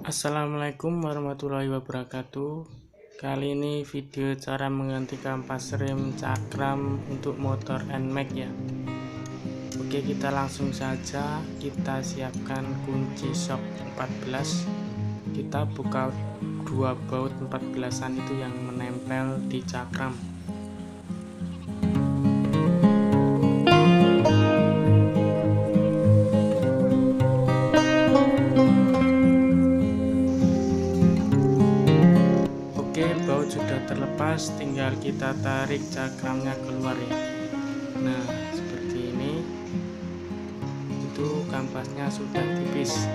Assalamualaikum warahmatullahi wabarakatuh. Kali ini video cara mengganti kampas rem cakram untuk motor NMAX ya. Oke, kita langsung saja. Kita siapkan kunci shock 14. Kita buka dua baut 14an itu yang menempel di cakram. Baut sudah terlepas, tinggal kita tarik cakramnya keluar ya. Nah, seperti ini. Itu kampasnya sudah tipis.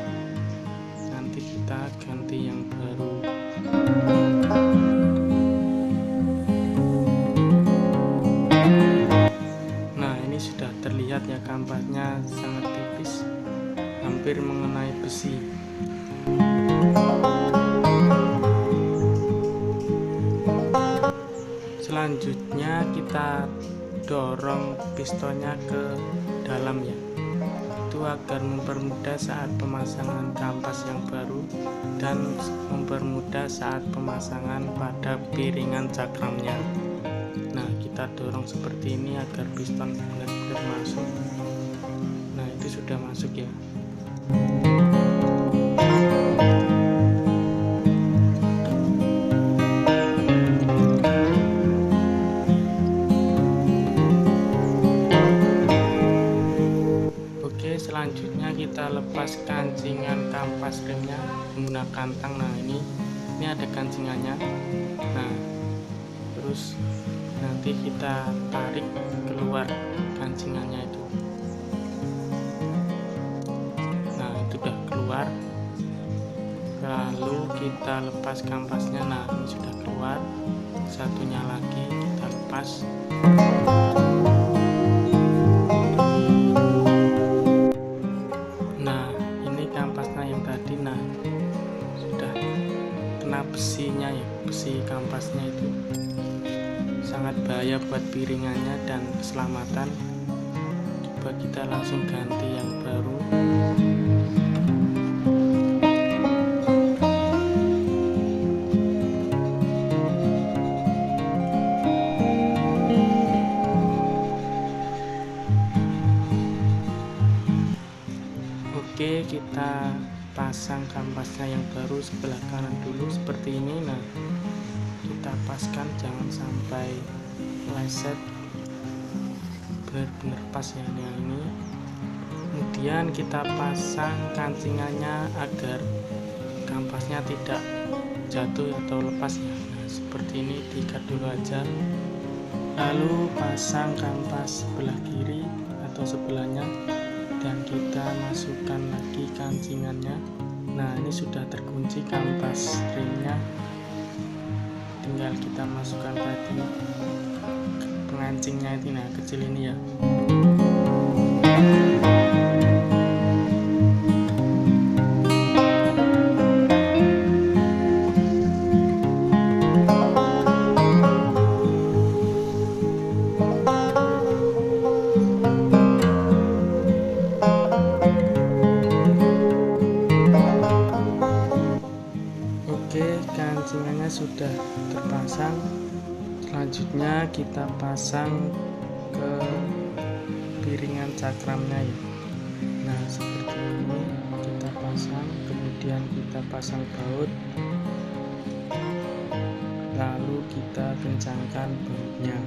Nanti kita ganti yang baru. Nah, ini sudah terlihat ya, kampasnya sangat tipis, hampir mengenai besi. Selanjutnya kita dorong pistonnya ke dalam ya, itu agar mempermudah saat pemasangan kampas yang baru dan mempermudah saat pemasangan pada piringan cakramnya. Nah, kita dorong seperti ini agar piston benar-benar masuk. Nah, itu sudah masuk ya. Selanjutnya kita lepas kancingan kampas remnya menggunakan tang. Nah, ini ada kancingannya. Nah, terus nanti kita tarik keluar kancingannya itu. Nah, itu udah keluar. Lalu kita lepas kampasnya. Nah, ini sudah keluar. Satunya lagi kita lepas. Besinya ya, besi kampasnya itu sangat bahaya buat piringannya dan keselamatan. Coba kita langsung ganti yang baru. Oke, kita pasang kampasnya yang baru sebelah kanan dulu seperti ini. Nah, kita paskan, jangan sampai meleset, benar-benar pas ya. Nah, ini kemudian kita pasang kancingannya agar kampasnya tidak jatuh atau lepas ya. Nah, seperti ini diikat dulu aja, lalu pasang kampas sebelah kiri atau sebelahnya dan kita masukkan lagi kancingannya. Nah, ini sudah terkunci kampas remnya, tinggal kita masukkan tadi pengancingnya ini. Nah, kecil ini ya. Kancingannya sudah terpasang. Selanjutnya kita pasang ke piringan cakramnya ya. Nah, seperti ini kita pasang, kemudian kita pasang baut, lalu kita kencangkan bautnya.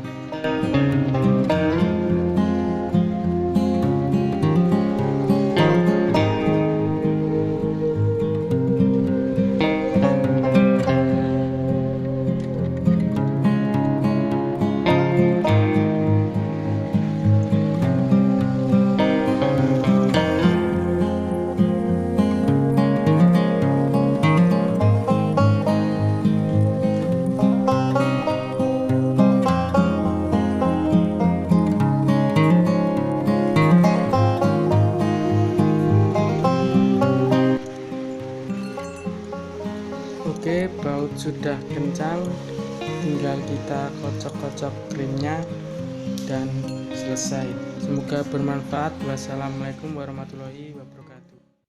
Oke, baut sudah kencang, tinggal kita kocok-kocok krimnya dan selesai. Semoga bermanfaat. Wassalamualaikum warahmatullahi wabarakatuh.